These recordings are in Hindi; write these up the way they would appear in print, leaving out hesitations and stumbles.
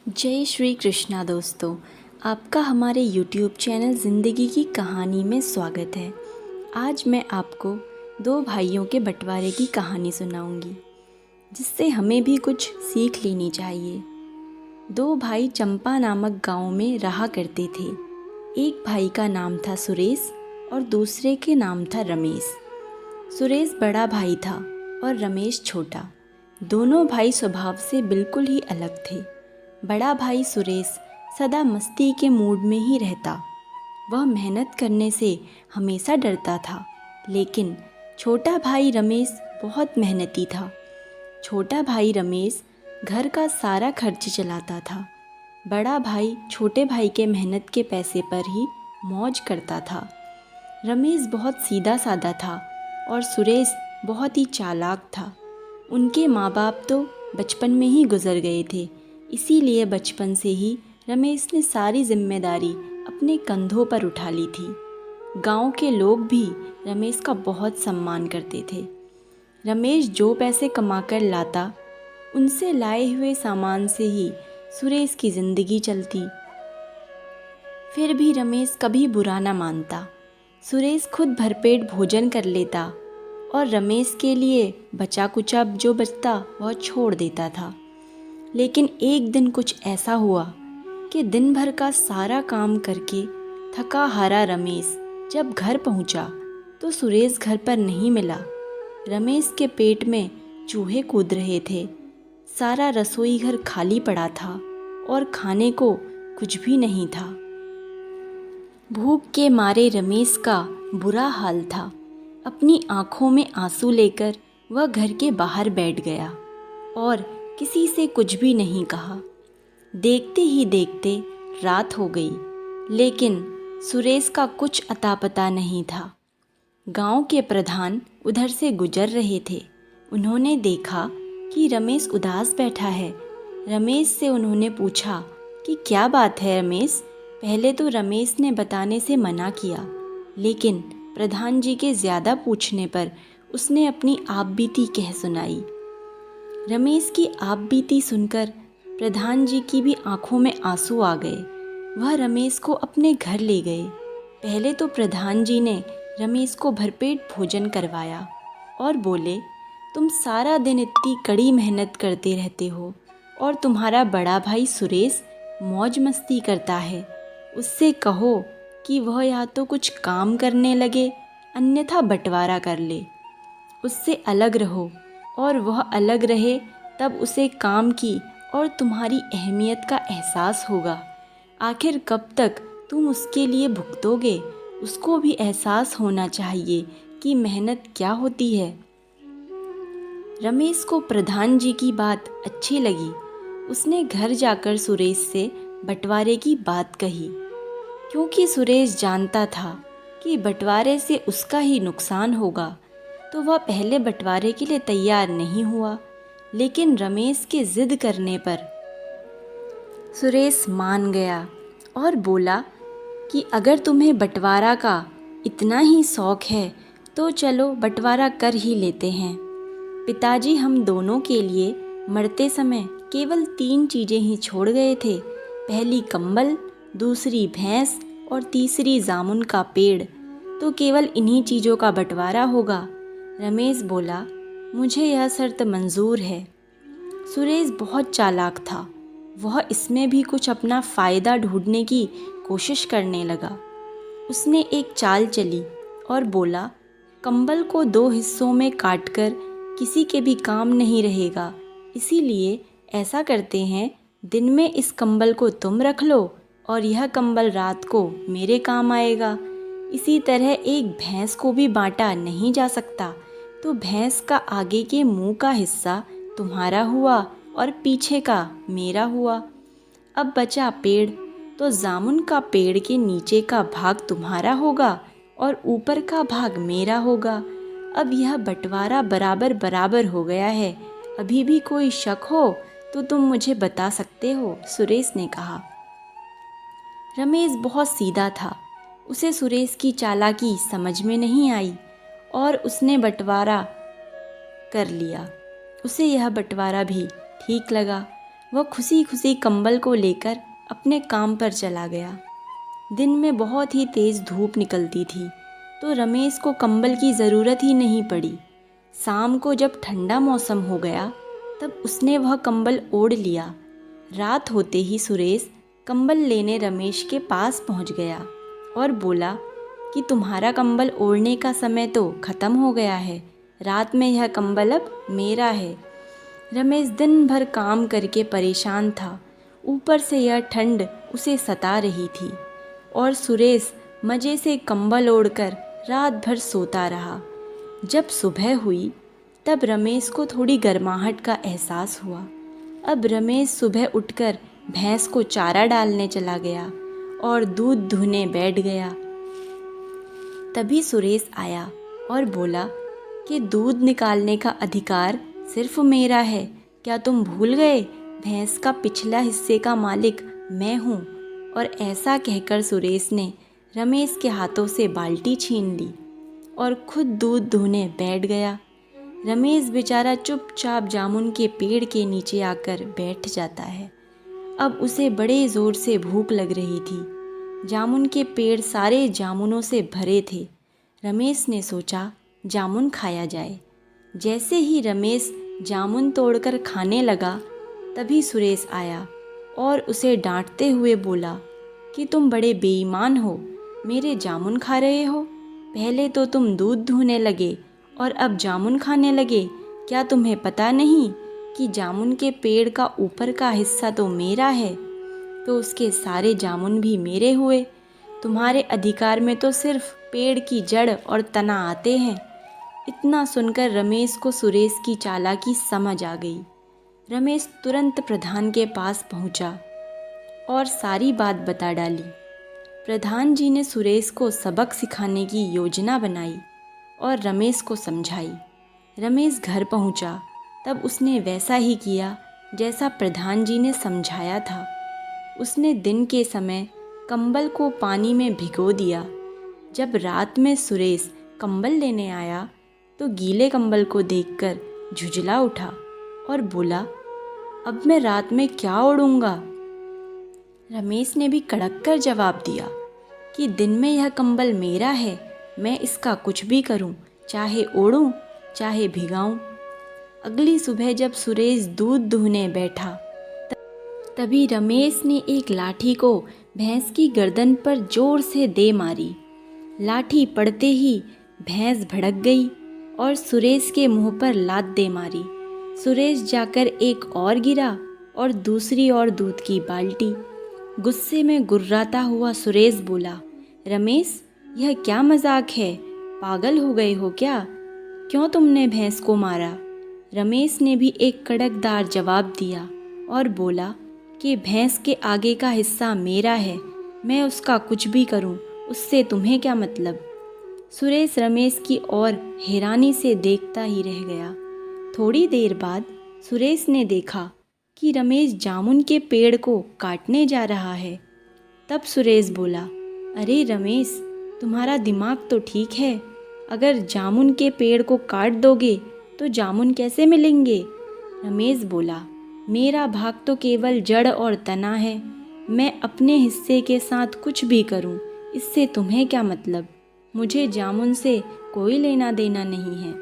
जय श्री कृष्णा दोस्तों, आपका हमारे YouTube चैनल ज़िंदगी की कहानी में स्वागत है। आज मैं आपको दो भाइयों के बंटवारे की कहानी सुनाऊंगी, जिससे हमें भी कुछ सीख लेनी चाहिए। दो भाई चंपा नामक गांव में रहा करते थे। एक भाई का नाम था सुरेश और दूसरे के नाम था रमेश। सुरेश बड़ा भाई था और रमेश छोटा। दोनों भाई स्वभाव से बिल्कुल ही अलग थे। बड़ा भाई सुरेश सदा मस्ती के मूड में ही रहता। वह मेहनत करने से हमेशा डरता था, लेकिन छोटा भाई रमेश बहुत मेहनती था। छोटा भाई रमेश घर का सारा खर्च चलाता था। बड़ा भाई छोटे भाई के मेहनत के पैसे पर ही मौज करता था। रमेश बहुत सीधा साधा था और सुरेश बहुत ही चालाक था। उनके माँ बाप तो बचपन में ही गुजर गए थे, इसीलिए बचपन से ही रमेश ने सारी जिम्मेदारी अपने कंधों पर उठा ली थी। गांव के लोग भी रमेश का बहुत सम्मान करते थे। रमेश जो पैसे कमाकर लाता, उनसे लाए हुए सामान से ही सुरेश की ज़िंदगी चलती। फिर भी रमेश कभी बुरा न मानता। सुरेश खुद भरपेट भोजन कर लेता और रमेश के लिए बचा कुचा जो बचता वह छोड़ देता था। लेकिन एक दिन कुछ ऐसा हुआ कि दिन भर का सारा काम करके थका हारा रमेश जब घर पहुंचा तो सुरेश घर पर नहीं मिला। रमेश के पेट में चूहे कूद रहे थे। सारा रसोई घर खाली पड़ा था और खाने को कुछ भी नहीं था। भूख के मारे रमेश का बुरा हाल था। अपनी आंखों में आंसू लेकर वह घर के बाहर बैठ गया और किसी से कुछ भी नहीं कहा। देखते ही देखते रात हो गई, लेकिन सुरेश का कुछ अता पता नहीं था। गांव के प्रधान उधर से गुजर रहे थे। उन्होंने देखा कि रमेश उदास बैठा है। रमेश से उन्होंने पूछा कि क्या बात है रमेश। पहले तो रमेश ने बताने से मना किया, लेकिन प्रधान जी के ज़्यादा पूछने पर उसने अपनी आपबीती कह सुनाई। रमेश की आपबीती सुनकर प्रधान जी की भी आंखों में आंसू आ गए। वह रमेश को अपने घर ले गए। पहले तो प्रधान जी ने रमेश को भरपेट भोजन करवाया और बोले, तुम सारा दिन इतनी कड़ी मेहनत करते रहते हो और तुम्हारा बड़ा भाई सुरेश मौज मस्ती करता है। उससे कहो कि वह या तो कुछ काम करने लगे, अन्यथा बंटवारा कर ले। उससे अलग रहो और वह अलग रहे, तब उसे काम की और तुम्हारी अहमियत का एहसास होगा। आखिर कब तक तुम उसके लिए भुगतोगे। उसको भी एहसास होना चाहिए कि मेहनत क्या होती है। रमेश को प्रधान जी की बात अच्छी लगी। उसने घर जाकर सुरेश से बंटवारे की बात कही, क्योंकि सुरेश जानता था कि बंटवारे से उसका ही नुकसान होगा, तो वह पहले बंटवारे के लिए तैयार नहीं हुआ। लेकिन रमेश के जिद करने पर सुरेश मान गया और बोला कि अगर तुम्हें बंटवारा का इतना ही शौक है तो चलो बंटवारा कर ही लेते हैं। पिताजी हम दोनों के लिए मरते समय केवल 3 चीज़ें ही छोड़ गए थे। पहली कंबल, दूसरी भैंस और तीसरी जामुन का पेड़। तो केवल इन्हीं चीज़ों का बंटवारा होगा। रमेश बोला, मुझे यह शर्त मंजूर है। सुरेश बहुत चालाक था। वह इसमें भी कुछ अपना फ़ायदा ढूंढने की कोशिश करने लगा। उसने एक चाल चली और बोला, कंबल को 2 हिस्सों में काटकर किसी के भी काम नहीं रहेगा, इसीलिए ऐसा करते हैं, दिन में इस कंबल को तुम रख लो और यह कंबल रात को मेरे काम आएगा। इसी तरह एक भैंस को भी बांटा नहीं जा सकता, तो भैंस का आगे के मुंह का हिस्सा तुम्हारा हुआ और पीछे का मेरा हुआ। अब बचा पेड़, तो जामुन का पेड़ के नीचे का भाग तुम्हारा होगा और ऊपर का भाग मेरा होगा। अब यह बंटवारा बराबर बराबर हो गया है। अभी भी कोई शक हो तो तुम मुझे बता सकते हो, सुरेश ने कहा। रमेश बहुत सीधा था। उसे सुरेश की चालाकी समझ में नहीं आई और उसने बंटवारा कर लिया। उसे यह बंटवारा भी ठीक लगा। वह खुशी खुशी कंबल को लेकर अपने काम पर चला गया। दिन में बहुत ही तेज़ धूप निकलती थी तो रमेश को कंबल की ज़रूरत ही नहीं पड़ी। शाम को जब ठंडा मौसम हो गया तब उसने वह कंबल ओढ़ लिया। रात होते ही सुरेश कंबल लेने रमेश के पास पहुंच गया और बोला कि तुम्हारा कंबल ओढ़ने का समय तो ख़त्म हो गया है, रात में यह कंबल अब मेरा है। रमेश दिन भर काम करके परेशान था, ऊपर से यह ठंड उसे सता रही थी और सुरेश मज़े से कंबल ओढ़कर रात भर सोता रहा। जब सुबह हुई तब रमेश को थोड़ी गर्माहट का एहसास हुआ। अब रमेश सुबह उठकर भैंस को चारा डालने चला गया और दूध दुहने बैठ गया। तभी सुरेश आया और बोला कि दूध निकालने का अधिकार सिर्फ मेरा है, क्या तुम भूल गए? भैंस का पिछला हिस्से का मालिक मैं हूँ। और ऐसा कहकर सुरेश ने रमेश के हाथों से बाल्टी छीन ली और खुद दूध दुहने बैठ गया। रमेश बेचारा चुपचाप जामुन के पेड़ के नीचे आकर बैठ जाता है। अब उसे बड़े ज़ोर से भूख लग रही थी। जामुन के पेड़ सारे जामुनों से भरे थे। रमेश ने सोचा जामुन खाया जाए। जैसे ही रमेश जामुन तोड़कर खाने लगा तभी सुरेश आया और उसे डांटते हुए बोला कि तुम बड़े बेईमान हो, मेरे जामुन खा रहे हो। पहले तो तुम दूध दुहने लगे और अब जामुन खाने लगे। क्या तुम्हें पता नहीं कि जामुन के पेड़ का ऊपर का हिस्सा तो मेरा है, तो उसके सारे जामुन भी मेरे हुए। तुम्हारे अधिकार में तो सिर्फ पेड़ की जड़ और तना आते हैं। इतना सुनकर रमेश को सुरेश की चालाकी समझ आ गई। रमेश तुरंत प्रधान के पास पहुंचा और सारी बात बता डाली। प्रधान जी ने सुरेश को सबक सिखाने की योजना बनाई और रमेश को समझाई। रमेश घर पहुंचा तब उसने वैसा ही किया जैसा प्रधान जी ने समझाया था। उसने दिन के समय कंबल को पानी में भिगो दिया। जब रात में सुरेश कंबल लेने आया तो गीले कंबल को देखकर झुंझला उठा और बोला, अब मैं रात में क्या ओढ़ूंगा? रमेश ने भी कड़क कर जवाब दिया कि दिन में यह कंबल मेरा है, मैं इसका कुछ भी करूं, चाहे ओढ़ूं चाहे भिगाऊं। अगली सुबह जब सुरेश दूध दुहने बैठा तभी रमेश ने एक लाठी को भैंस की गर्दन पर जोर से दे मारी। लाठी पड़ते ही भैंस भड़क गई और सुरेश के मुंह पर लात दे मारी। सुरेश जाकर एक और गिरा और दूसरी ओर दूध की बाल्टी। गुस्से में गुर्राता हुआ सुरेश बोला, रमेश यह क्या मजाक है? पागल हो गए हो क्या? क्यों तुमने भैंस को मारा? रमेश ने भी एक कड़कदार जवाब दिया और बोला कि भैंस के आगे का हिस्सा मेरा है, मैं उसका कुछ भी करूं, उससे तुम्हें क्या मतलब? सुरेश रमेश की ओर हैरानी से देखता ही रह गया। थोड़ी देर बाद सुरेश ने देखा कि रमेश जामुन के पेड़ को काटने जा रहा है। तब सुरेश बोला, अरे रमेश, तुम्हारा दिमाग तो ठीक है, अगर जामुन के पेड़ को काट दोगे तो जामुन कैसे मिलेंगे? रमेश बोला, मेरा भाग तो केवल जड़ और तना है, मैं अपने हिस्से के साथ कुछ भी करूं, इससे तुम्हें क्या मतलब? मुझे जामुन से कोई लेना देना नहीं है।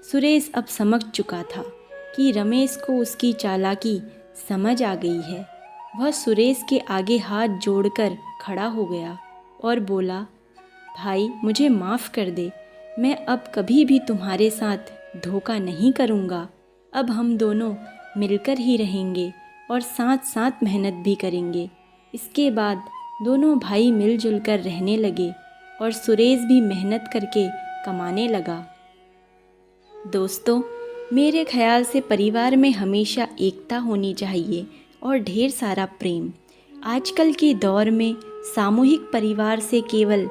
सुरेश अब समझ चुका था कि रमेश को उसकी चालाकी समझ आ गई है। वह सुरेश के आगे हाथ जोड़कर खड़ा हो गया और बोला, भाई मुझे माफ़ कर दे, मैं अब कभी भी तुम्हारे साथ धोखा नहीं करूँगा। अब हम दोनों मिलकर ही रहेंगे और साथ साथ मेहनत भी करेंगे। इसके बाद दोनों भाई मिलजुल कर रहने लगे और सुरेश भी मेहनत करके कमाने लगा। दोस्तों, मेरे ख्याल से परिवार में हमेशा एकता होनी चाहिए और ढेर सारा प्रेम। आजकल के दौर में सामूहिक परिवार से केवल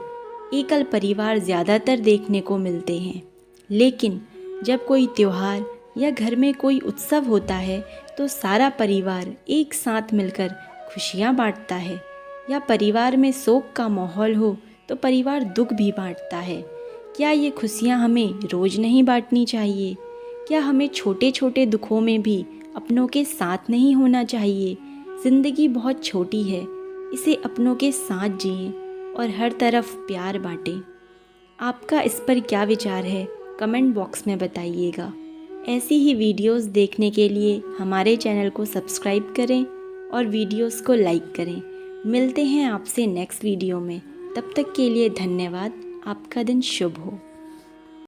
एकल परिवार ज़्यादातर देखने को मिलते हैं, लेकिन जब कोई त्योहार या घर में कोई उत्सव होता है तो सारा परिवार एक साथ मिलकर खुशियाँ बांटता है। या परिवार में शोक का माहौल हो तो परिवार दुख भी बांटता है। क्या ये खुशियाँ हमें रोज़ नहीं बांटनी चाहिए? क्या हमें छोटे छोटे दुखों में भी अपनों के साथ नहीं होना चाहिए। ज़िंदगी बहुत छोटी है, इसे अपनों के साथ जिएं और हर तरफ प्यार बांटें। आपका इस पर क्या विचार है, कमेंट बॉक्स में बताइएगा। ऐसी ही वीडियोस देखने के लिए हमारे चैनल को सब्सक्राइब करें और वीडियोस को लाइक करें। मिलते हैं आपसे नेक्स्ट वीडियो में। तब तक के लिए धन्यवाद। आपका दिन शुभ हो।